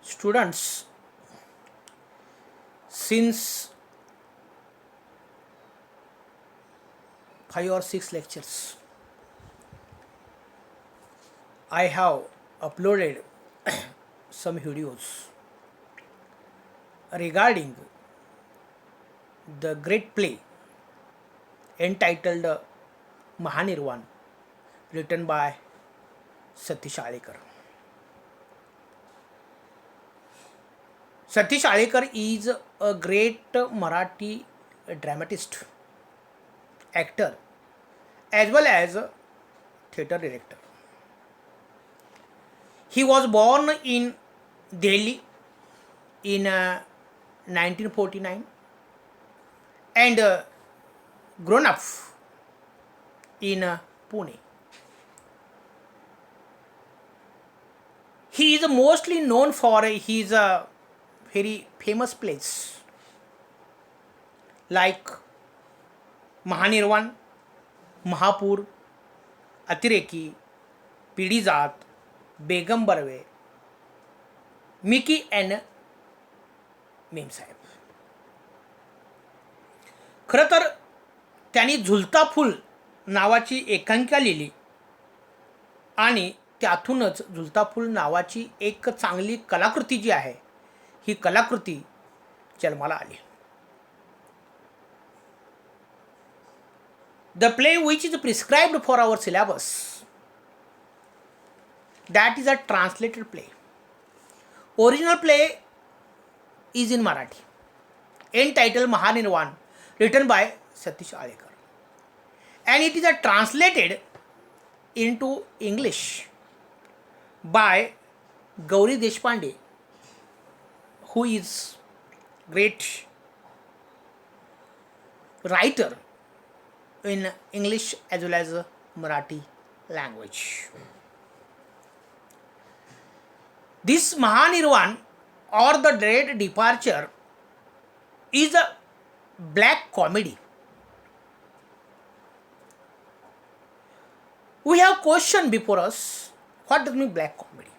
Students, since 5 or 6 lectures, I have uploaded some videos regarding the great play entitled Mahanirvan, written by Satish Alekar. Satish Alekar is a great Marathi dramatist, actor, as well as a theatre director. He was born in Delhi in 1949 and grown up in Pune. He is mostly known for his very famous plays like Mahanirvan, Mahapur, Atireki, Pidi Zaat, Begum Barve, Mickey and Memsahib. खरं तर त्यांनी झुलता फूल नावाची एकांकिका लिहिली आणि त्यातूनच झुलता फूल नावाची एक चांगली कलाकृती जी आहे ही कलाकृती जन्माला आली. The play which is prescribed for our syllabus, that is a translated play. Original play is in Marathi, entitled Mahanirvan, written by Satish Alekar, and it is translated into English by Gauri Deshpande, who is great writer in English as well as Marathi language. This Mahanirvan or the Dread Departure is a black comedy. We have question before us, what does mean black comedy?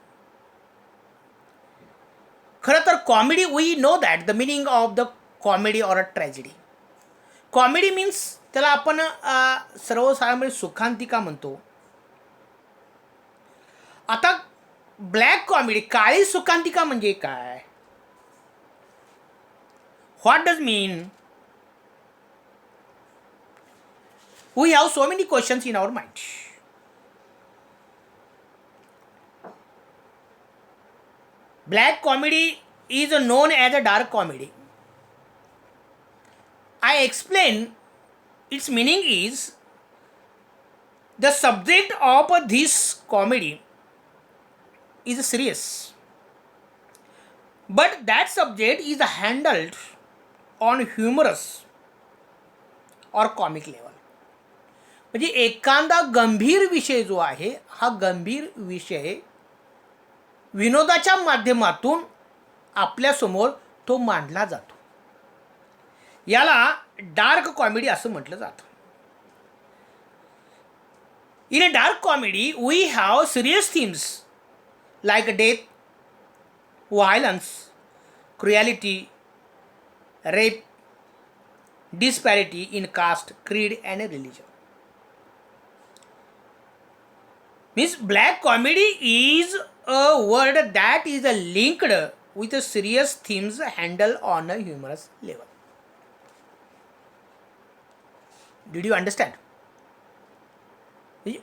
खरं तर comedy, we know that the meaning of the comedy or a tragedy. Comedy means त्याला आपण सर्वसाधारणपणे सुखांतिका म्हणतो. आता black comedy, काळी सुखांतिका म्हणजे काय? What does mean? We have so many questions in our mind. Black comedy is known as a dark comedy. I explain its meaning is the subject of this comedy is serious, but that subject is handled on humorous or comic level. म्हणजे एखादा गंभीर विषय जो आहे हा गंभीर विषय विनोदाच्या माध्यमातून आपल्यासमोर तो मांडला जातो. याला डार्क कॉमेडी असं म्हटलं जातं. In a dark comedy, we have serious themes like death, violence, cruelty, rape, disparity in caste, creed, and religion. Means black comedy is a word that is linked with a serious themes handled on a humorous level. Did you understand?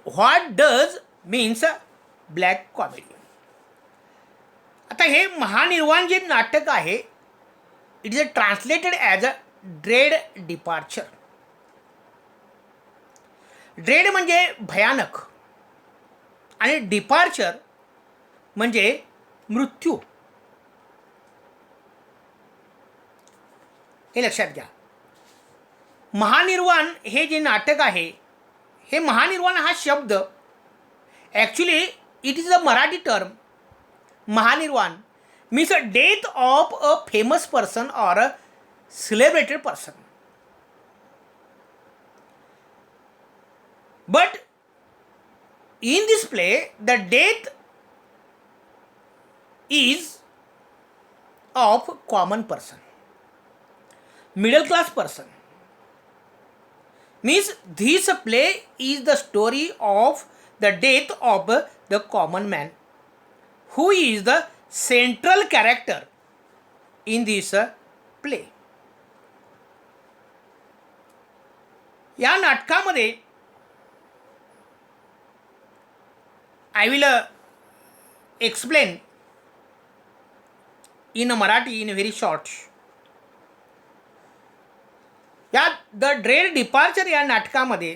What does means black comedy? आता हे महानिर्वाण जे नाटक आहे, it is translated as a dread departure. Dread म्हणजे भयानक आणि departure म्हणजे मृत्यू. हे लक्षात घ्या. महानिर्वाण हे जे नाटक आहे, हे महानिर्वाण हा शब्द actually it is a Marathi term. Mahanirvan means a death of a famous person or a celebrated person. But in this play, the death is of common person, middle class person. Means this play is the story of the death of the common man, who is the central character in this play. या नाटकामध्ये I will explain in Marathi in very short. या the dread departure या नाटकामध्ये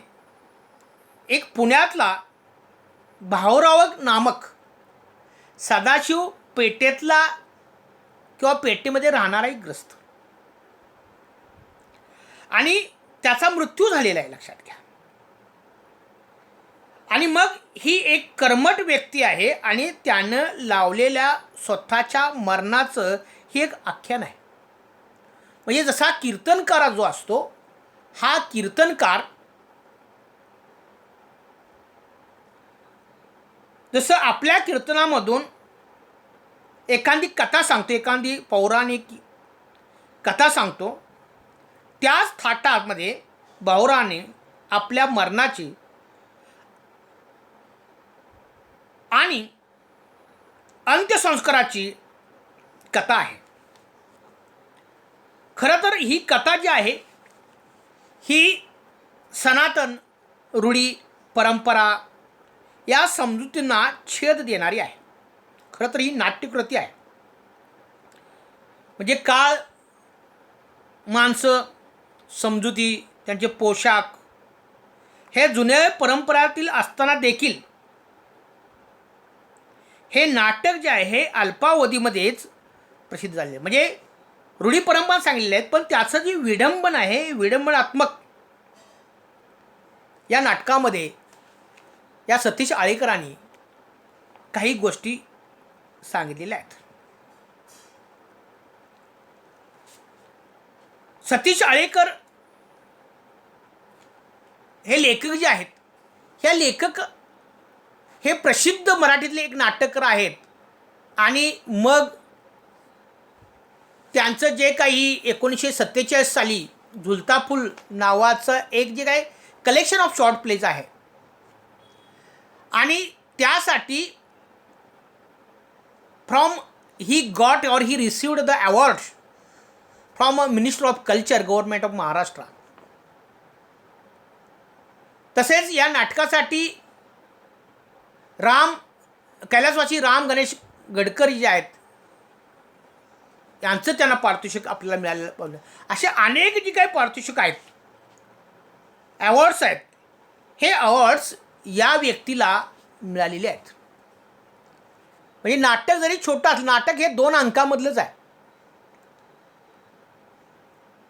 एक पुण्यातला भाऊराव नामक सदाशिव पेठेतला किंवा पेठेमध्ये राहणारा एक ग्रस्त आणि त्याचा मृत्यू झालेला आहे, लक्षात घ्या. आणि मग ही एक कर्मठ व्यक्ती आहे आणि त्यानं लावलेल्या स्वतःच्या मरणाचं ही एक आख्यान आहे. म्हणजे जसा कीर्तनकार जो असतो, हा कीर्तनकार जसं आपल्या कीर्तनामधून एखादी कथा सांगतो, एखादी पौराणिक कथा सांगतो, त्याच थाटामध्ये भाऊरावाने आपल्या मरणाची आणि अंत्यसंस्काराची कथा आहे. खरं तर ही कथा जी आहे ही सनातन रूढी परंपरा या समजुतींना छेद देणारी आहे. खरं तर ही नाट्यकृती आहे. म्हणजे काळ, माणसं, समजुती, त्यांचे पोशाख हे जुन्या परंपरातील असताना देखील हे नाटक जे आहे हे अल्पावधीमध्येच प्रसिद्ध झाले. म्हणजे रूढी परंपरा सांगितले आहेत, पण त्याचं जे विडंबन आहे, विडंबनात्मक या नाटकामध्ये या सतीश आळेकरांनी काही गोष्टी सांगितलेल्या आहेत. सतीश आळेकर हे लेखक जे आहेत, ह्या लेखक हे प्रसिद्ध मराठीतले एक नाटककार आहेत. आणि मग त्यांचं जे काही 1947 साली झुलता फूल नावाचं एक जे काही कलेक्शन ऑफ शॉर्ट प्लेज आहे आणि त्यासाठी from he got or he received the award from minister of culture, government of Maharashtra. तसेच या नाटकासाठी कैलासवासी राम गणेश गडकरी जे आहेत यांचं त्यांना पारितोषिक आपल्याला मिळालेलं पाहिजे. असे अनेक जी काही पारितोषिक आहेत, अवॉर्ड्स आहेत, हे अवॉर्ड्स या व्यक्तीला मिळालेले आहेत. म्हणजे नाटक जरी छोटं असलं, नाटक हे 2 अंकामधलंच आहे,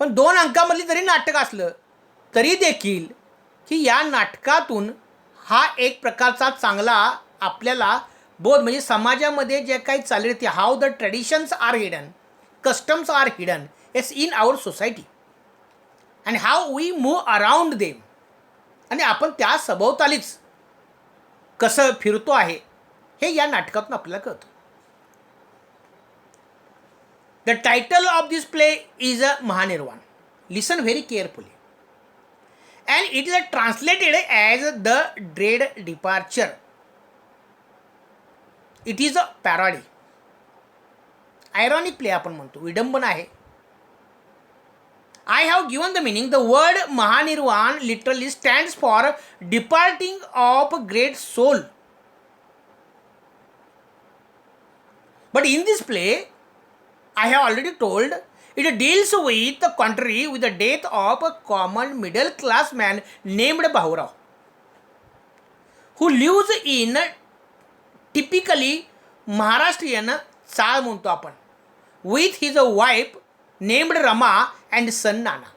पण 2 अंकामधली जरी नाटक असलं तरी देखील की या नाटकातून हा एक प्रकारचा चांगला आपल्याला बोध, म्हणजे समाजामध्ये जे काही चालले ते how the traditions are hidden, customs are hidden it's in our society and how we move around them, आणि आपण त्या सभोवतालीच कसं फिरतो आहे हे या नाटकातून आपल्याला कळतं. The title of this play is a Mahanirvan. Listen very carefully. And it is translated as the dread departure. It is a parody. Ironic play आपण म्हणतो, विडंबन आहे. I have given the meaning. The word Mahanirvan literally stands for departing of great soul. But in this play, I have already told, it deals with the contrary, with the death of a common middle class man named Bahurao, who lives in typically Maharashtrian चाळ म्हणतो आपण, with his wife named Rama and son Nana.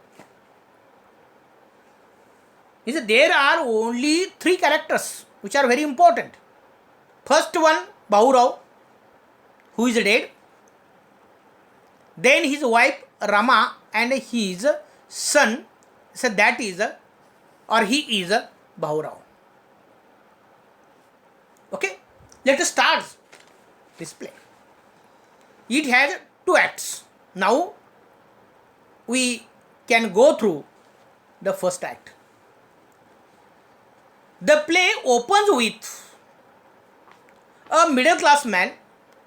There are only 3 characters which are very important. First one, Bahurao, who is dead. Then his wife Rama and his son, so that is or he is Bahurao. Okay, let us start this play. It has 2 acts. Now we can go through the first act. The play opens with a middle class man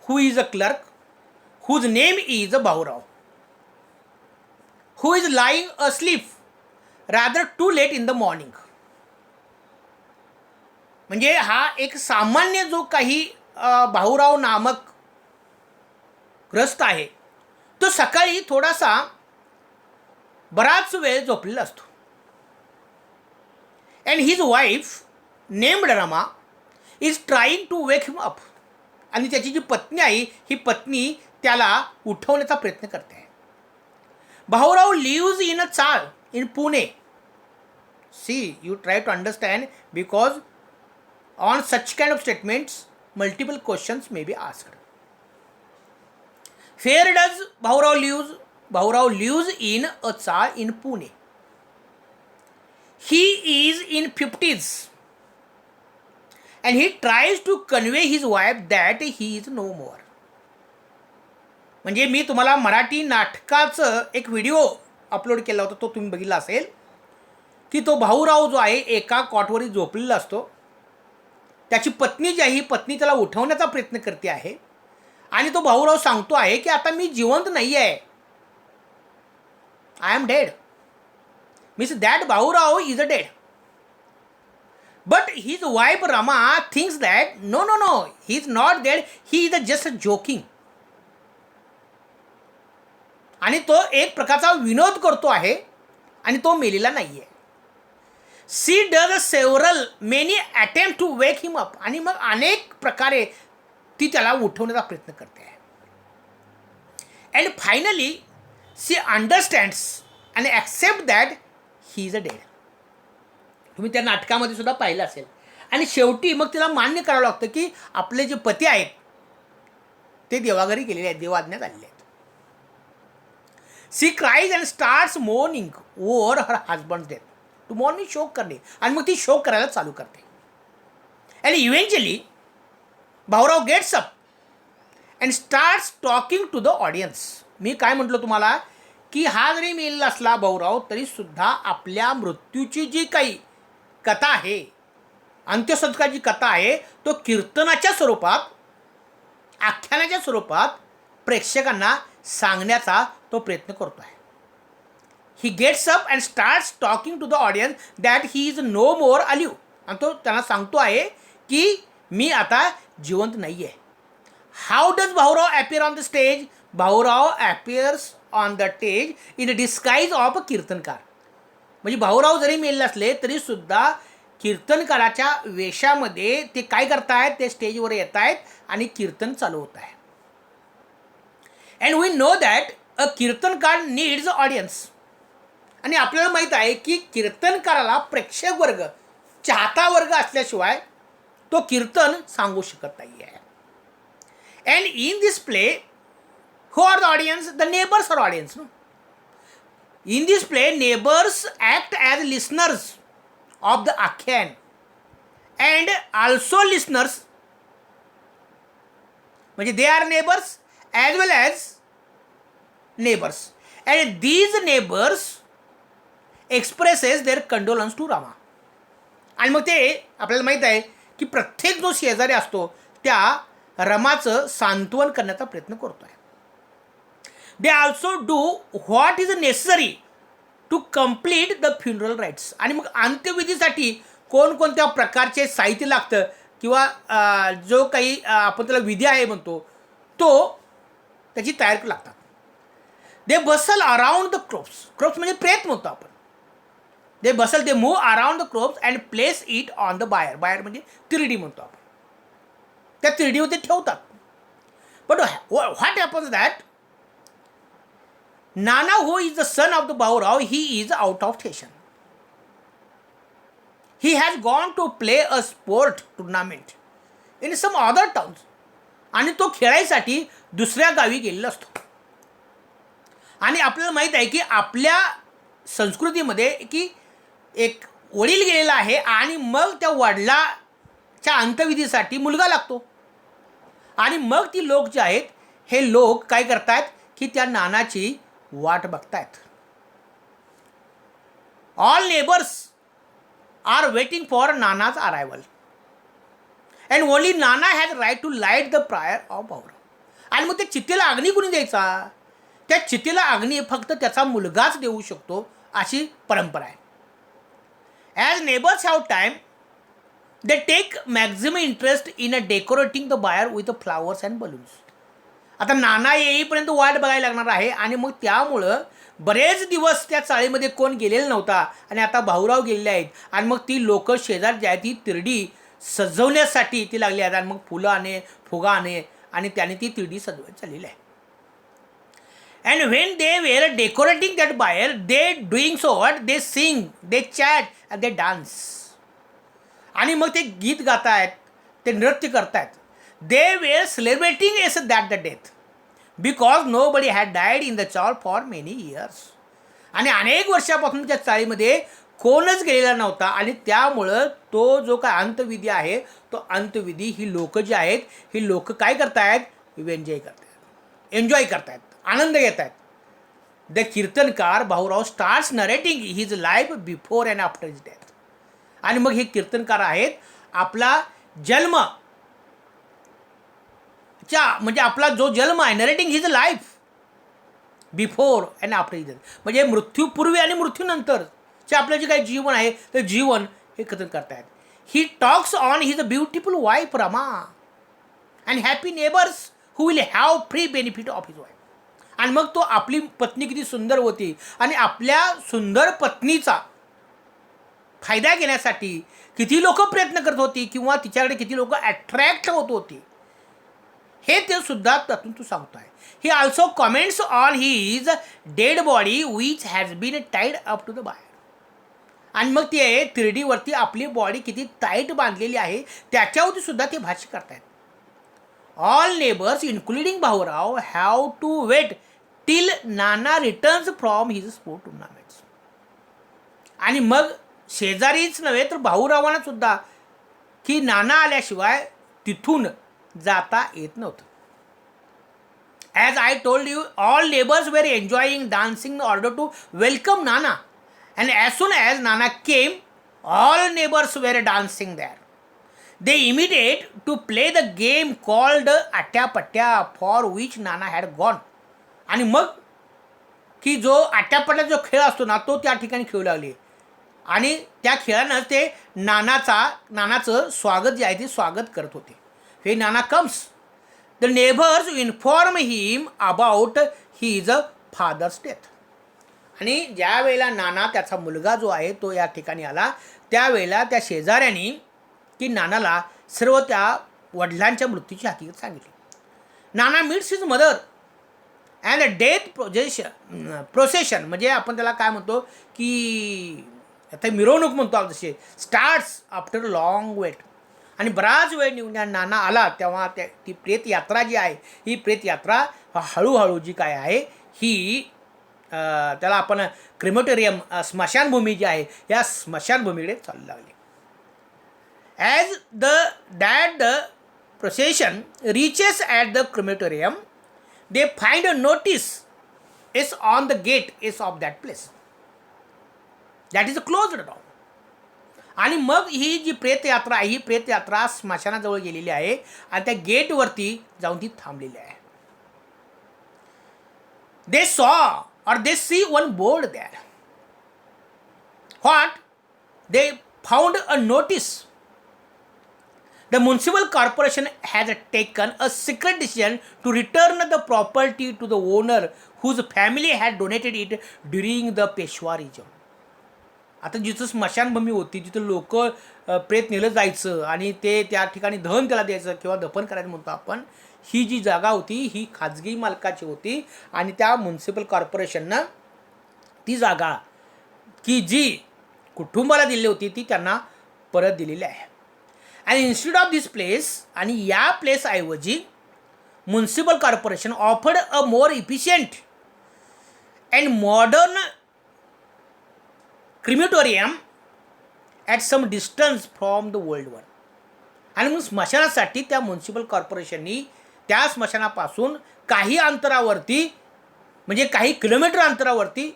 who is a clerk, whose name is Bahurao, who is lying asleep rather too late in the morning. म्हणजे हा एक सामान्य जो काही भाऊराव नामक ग्रस्त आहे तो सकाळी थोडासा बराच वेळ झोपलेला असतो. And his wife named Rama is trying to wake him up. आणि त्याची जी पत्नी आहे ही पत्नी त्याला उठवण्याचा प्रयत्न करते आहे. Bhaurao leaves in a chawl in Pune. See you try to understand because on such kind of statements multiple questions may be asked. Where does Bahurao lives? Bahurao lives in a chawl in Pune. He is in 50s and he tries to convey his wife that he is no more. म्हणजे मी तुम्हाला मराठी नाटकाचं एक video upload केला होता, तो तुम्ही बघितला असेल की तो भाऊराव जो आहे एका कॉटवरी झोपलेला असतो. त्याची पत्नी जी आहे ही पत्नी त्याला उठवण्याचा प्रयत्न करते आहे आणि तो भाऊराव सांगतो आहे की आता मी जिवंत नाही आहे. I am dead. Means that Bhaurao is a dead. But his wife Rama thinks that no no no he is not dead, he is just joking. आणि तो एक प्रकारचा विनोद करतो आहे आणि तो मेलेला नाही आहे. She does several many attempt to wake him up. आणि मग अनेक प्रकारे ती त्याला उठवण्याचा प्रयत्न करते आहे. And finally she understands and accept that he is a dead. तुम्ही त्या नाटकामध्ये सुद्धा पाहिलं असेल. आणि शेवटी मग तिला मान्य करावं लागतं की आपले जे पती आहेत ते देवाघरी गेलेले आहेत, देवाज्ञात आलेले आहेत. She cries and starts mourning over her husband's death. To mourning शोक करणे आणि मग ती शोक करायला चालू करते. And eventually Bhaurao gets up and starts talking to the audience. मी काय म्हटलं तुम्हाला की हा जरी मेलेला असला भाऊराव तरीसुद्धा आपल्या मृत्यूची जी काही कथा आहे, अंत्यसंस्कारची कथा आहे, तो कीर्तनाच्या स्वरूपात, आख्यानाच्या स्वरूपात प्रेक्षकांना सांगण्याचा तो प्रयत्न करतो आहे. He gets up and starts talking to the audience that he is no more alive. आणि तो त्यांना सांगतो आहे की मी आता जिवंत नाही आहे. How does Bhaurao appear on the stage? Bhaurao appears on the stage in a disguise of a कीर्तनकार. म्हणजे भाऊराव जरी मेलेले असले तरीसुद्धा कीर्तनकाराच्या वेशामध्ये ते काय करतायत, ते स्टेजवर येत आहेत आणि कीर्तन चालू होत आहे. And we know that a kirtankar needs audience. आणि आपल्याला माहीत आहे की कीर्तनकाराला प्रेक्षक वर्ग, चाहता वर्ग असल्याशिवाय तो कीर्तन सांगू शकत नाही आहे. And in this play who are the audience? The neighbours are audience. No, in this play neighbours act as listeners of the akhyan and also listeners. म्हणजे they are neighbours as well as neighbours. And these neighbours expresses their condolences to Rama. आणि मग ते आपल्याला माहीत आहे की प्रत्येक जो शेजारी असतो त्या रमाचं सांत्वन करण्याचा प्रयत्न करतो आहे. They also do what is necessary to complete the funeral rites. आणि मग अंत्यविधीसाठी कोणकोणत्या प्रकारचे साहित्य लागतं किंवा जो काही आपण त्याला विधी आहे म्हणतो तो त्याची तयारी करू लागतात. दे बसल अराउंड द क्रोप्स. क्रोप्स म्हणजे प्रेत म्हणतो आपण. They bustle, they move around the corpse and place it on the bier. Bier म्हणजे तिरडी म्हणतो आपण. त्या तिरडीवर ते ठेवतात. But what happens that Nana who is the son of the Bhaurao he is out of station. He has gone to play a sport tournament in some other towns. आणि तो खेळायसाठी दुसऱ्या गावी गेलेला असतो. आणि आपल्याला माहीत आहे की आपल्या संस्कृतीमध्ये की एक वडील गेलेला आहे आणि मग त्या वडिलाच्या अंत्यविधीसाठी मुलगा लागतो. आणि मग ती लोक जे आहेत हे लोक काय करतात की त्या नानाची वाट बघतायत. All neighbours are waiting for Nana's arrival and only Nana has right to light the pyre of Bhaurao. आणि मग त्या चितेला अग्नी कोणी द्यायचा? त्या चितेला अग्नी फक्त त्याचा मुलगाच देऊ शकतो अशी परंपरा आहे. As neighbours have time they take maximum interest in decorating the bier with flowers and balloons. आता नाना येईपर्यंत वाट बघायला लागणार आहे आणि मग त्यामुळं बरेच दिवस त्या चाळीमध्ये कोण गेलेला नव्हता आणि आता भाऊराव गेलेले आहेत आणि मग ती लोक शेजार जी आहे ती तिरडी सजवण्यासाठी ती लागली आहेत आणि मग फुलं आणे, फुगा आणे आणि त्याने ती तिरडी सजवत चाललेली आहे. And when they were decorating that bier they doing so what they sing, they chat and they dance. आणि मग ते गीत गात आहेत, ते नृत्य करतायत. They were celebrating as that the death because nobody had died in the chawl for many years. आणि अनेक वर्षापासून त्या चाळीमध्ये कोणच गेलेला नव्हता आणि त्यामुळं तो जो काय अंतविधी आहे तो अंतविधी ही लोक जी आहेत ही लोक काय करतायत? एन्जॉय करतायत, आनंद घेत आहेत. द कीर्तनकार Bhaurao starts narrating his life before and after his death. आणि मग हे कीर्तनकार आहेत आपला जन्म म्हणजे आपला जो जन्म आहे, narrating his life before and after his death, म्हणजे मृत्यूपूर्वी आणि मृत्यूनंतरचे आपलं जे काही जीवन आहे ते जीवन हे कथन करतायत. He talks on his beautiful wife Rama and happy neighbours who will have free benefit of his wife. आणि मग तो आपली पत्नी किती सुंदर होती आणि आपल्या सुंदर पत्नीचा फायदा घेण्यासाठी किती लोक प्रयत्न करत होती किंवा तिच्याकडे किती लोक अट्रॅक्ट होत होती हे ते सुद्धा त्यातून तू सांगतो आहे. He also comments on his dead body which has been tied up to the bier. आणि मग ते तिरडीवरती आपली बॉडी किती टाईट बांधलेली आहे त्याच्यावरती सुद्धा ते भाष्य करतायत. All neighbours including Bhaurao have to wait till Nana returns from his sport tournaments. आणि मग शेजारीच नव्हे तर भाऊरावांना सुद्धा की नाना आल्याशिवाय तिथून जाता येत नव्हतं. As I told you all neighbours were enjoying dancing in order to welcome Nana and as soon as Nana came all neighbours were dancing there. They immediate to play the game called Atyapatya for which Nana had gone. आणि मग की जो आट्यापट्ट्याचा जो खेळ असतो ना तो त्या ठिकाणी खेळू लागले आणि त्या खेळानं ते नानाचं स्वागत जे आहे ते स्वागत करत होते. हे Nana comes the neighbours inform him about his father's death. आणि ज्या वेळेला नाना त्याचा मुलगा जो आहे तो या ठिकाणी आला त्यावेळेला त्या शेजाऱ्यांनी की नानाला सर्व त्या वडिलांच्या मृत्यूची हकीकत सांगितली. Nana meets his mother and death procession म्हणजे आपण त्याला काय म्हणतो की आता मिरवणूक म्हणतो आपण तसे स्टार्ट्स आफ्टर लॉंग वेट. आणि बराच वेळ निघून नाना आला तेव्हा ती प्रेतयात्रा जी आहे ही प्रेतयात्रा हळूहळू जी काय आहे ही त्याला आपण क्रिमेटोरियम स्मशानभूमी जी आहे या स्मशानभूमीकडे चालू लागली. As the procession reaches at the crematorium, they find a notice is on the gate is of that place. That is closed down. आणि मग ही जी प्रेतयात्रा आहे ही प्रेतयात्रा स्मशानाजवळ गेलेली आहे आणि त्या गेटवरती जाऊन ती थांबलेली आहे. They saw or they see one board there. What? They found a notice. The municipal corporation has taken a secret decision to return the property to the owner whose family had donated it during the Peshwa regime. आता जिथं स्मशानभूमी होती जिथं लोक प्रेत नेलं जायचं आणि ते त्या ठिकाणी दहन त्याला द्यायचं किंवा दफन करायचं म्हणतो आपण, ही जी जागा होती ही खाजगी मालकाची होती आणि त्या म्युन्सिपल कॉर्पोरेशननं ती जागा की जी कुटुंबाला दिली होती ती त्यांना परत दिलेली आहे. आणि इन्स्टिट्यूट ऑफ दिस प्लेस आणि या प्लेसऐवजी municipal corporation offered a more efficient and modern crematorium at some distance from the world one. आणि मग स्मशानासाठी त्या म्युन्सिपल कॉर्पोरेशननी त्या स्मशानापासून काही अंतरावरती म्हणजे काही किलोमीटर अंतरावरती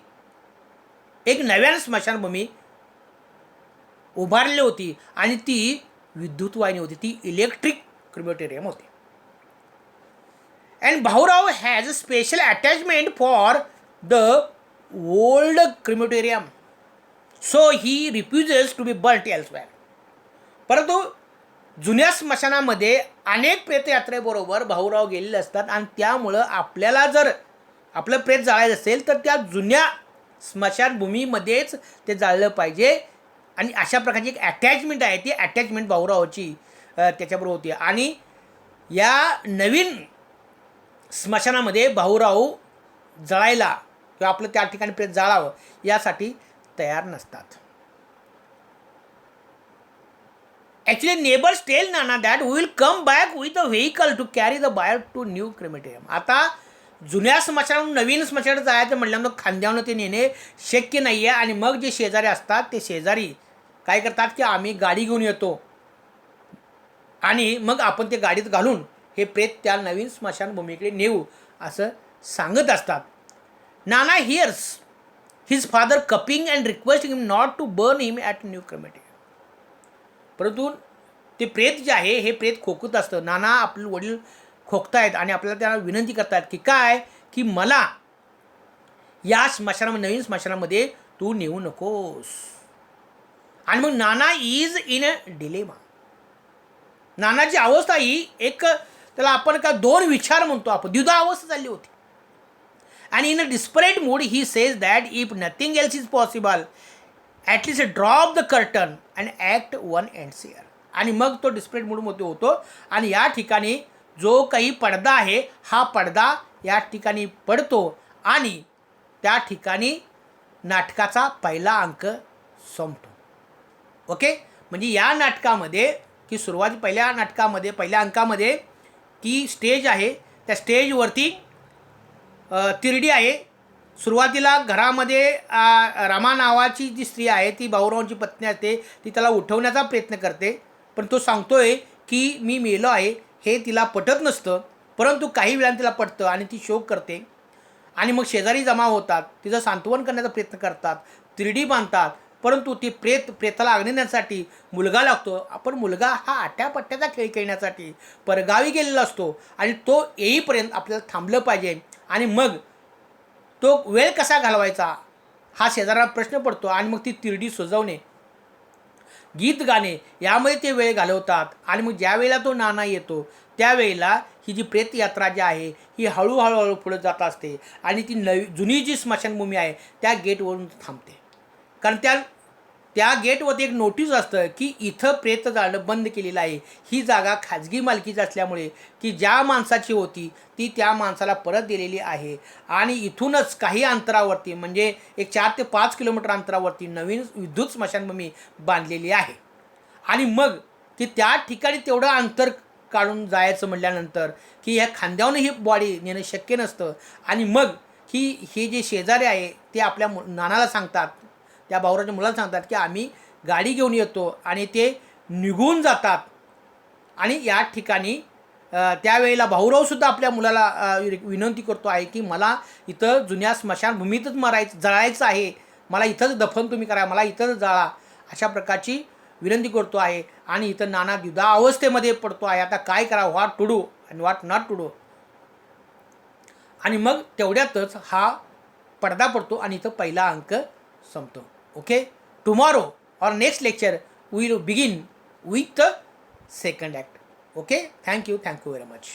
एक नव्यान स्मशानभूमी उभारली होती आणि ती विद्युत वाहिनी होती, ती इलेक्ट्रिक क्रिमेटोरियम होती. And Bhaurao has a special attachment for the old crematorium, so he refuses to be burnt elsewhere. परंतु जुन्या स्मशानामध्ये अनेक प्रेतयात्रेबरोबर भाऊराव गेलेले असतात आणि त्यामुळं आपल्याला जर आपलं प्रेत जाळायचं असेल तर त्या जुन्या स्मशानभूमीमध्येच ते जाळलं पाहिजे. आणि अशा प्रकारची एक अटॅचमेंट आहे, ती अटॅचमेंट भाऊरावाची त्याच्याबरोबर होती. आणि या नवीन स्मशानामध्ये भाऊराव जळायला किंवा आपलं त्या ठिकाणी प्रेत जाळावं यासाठी तयार नसतात. Actually neighbours tell Nana that we will come back with a vehicle to carry the bier to new crematorium. आता जुन्या स्मशानातून नवीन स्मशानात जायचं म्हटल्यानंतर खांद्यावरून ते नेणे शक्य नाही आहे. आणि मग जे शेजारी असतात ते शेजारी काय करतात की आम्ही गाडी घेऊन येतो आणि मग आपण ते गाडीत घालून हे प्रेत त्या नवीन स्मशानभूमीकडे नेऊ असं सांगत असतात. Nana hears his father cupping and requesting him not to burn him at new crematorium. परंतु ते प्रेत जे आहे हे प्रेत खोकत असतं. नाना आपले वडील खोकतायत आणि आपल्याला त्यांना विनंती करतात की काय की मला या स्मशानामध्ये नवीन स्मशानामध्ये तू नेऊ नकोस. आणि मग नाना इज इन अ डिलेमा. नानाची अवस्था ही एक त्याला आपण का दोन विचार म्हणतो आपण, द्विधा अवस्था चालली होती. आणि in a desperate mood he says that if nothing else is possible at least drop the curtain and act one end here. आणि मग तो डिस्परेट मूडमध्ये होतो आणि या ठिकाणी जो काही पडदा आहे हा पडदा या ठिकाणी पडतो आणि त्या ठिकाणी नाटकाचा पहिला अंक संपतो. ओके, म्हणजे या नाटकामध्ये की सुरुवाती पहिल्या नाटकामध्ये पहिल्या अंकामध्ये ती स्टेज आहे, त्या स्टेजवरती तिरडी आहे. सुरुवातीला घरामध्ये रमा नावाची जी स्त्री आहे ती भाऊरावांची पत्नी असते, ती त्याला उठवण्याचा प्रयत्न करते. पण तो सांगतोय की मी मेलो आहे. हे तिला पटत नसतं, परंतु काही वेळाने तिला पटतं आणि ती शोक करते. आणि मग शेजारी जमा होतात, तिचं सांत्वन करण्याचा प्रयत्न करतात, तिरडी बांधतात. परंतु ती प्रेताला अग्निण्यासाठी मुलगा लागतो. आपण मुलगा हा आट्यापट्ट्याचा खेळ खेळण्यासाठी परगावी गेलेला असतो आणि तो येईपर्यंत आपल्याला थांबलं पाहिजे. आणि मग तो वेळ कसा घालवायचा हा शेजाऱ्याला प्रश्न पडतो. आणि मग ती तिरडी सजवणे, गीत गाणे यामध्ये ते वेळ घालवतात. आणि मग ज्या वेळेला तो नाना येतो त्यावेळेला ही जी प्रेतयात्रा जी आहे ही हळूहळू पुढे जात असते आणि ती जुनी जी स्मशानभूमी आहे त्या गेटवरून थांबते. कारण त्या गेटवरती एक नोटीस असतं की इथं प्रेत जाळणं बंद केलेलं आहे. ही जागा खाजगी मालकीची असल्यामुळे की ज्या माणसाची होती ती त्या माणसाला परत दिलेली आहे. आणि इथूनच काही अंतरावरती म्हणजे एक 4 ते 5 किलोमीटर अंतरावरती नवीन विद्युत स्मशानभूमी बांधलेली आहे. आणि मग की त्या ठिकाणी तेवढं अंतर काढून जायचं म्हटल्यानंतर की ह्या खांद्यावरून ही बॉडी नेणं शक्य नसतं. आणि मग हे जे शेजारी आहे ते आपल्या नानाला सांगतात, त्या भाऊराच्या मुलाला सांगतात की आम्ही गाडी घेऊन येतो. आणि ते निघून जातात. आणि या ठिकाणी त्यावेळेला भाऊरावसुद्धा आपल्या मुलाला विनंती करतो आहे की मला इथं जुन्या स्मशानभूमीतच जळायचं आहे, मला इथंच दफन तुम्ही करा, मला इथंच जाळा, अशा प्रकारची विनंती करतो आहे. आणि इथं नाना द्विधा अवस्थेमध्ये पडतो आहे. आता काय करा, what to do and what not to do. आणि मग तेवढ्यातच हा पडदा पडतो आणि इथं पहिला अंक संपतो. ओके, टुमॉरो और next lecture we will begin with the second act. Okay, thank you very much.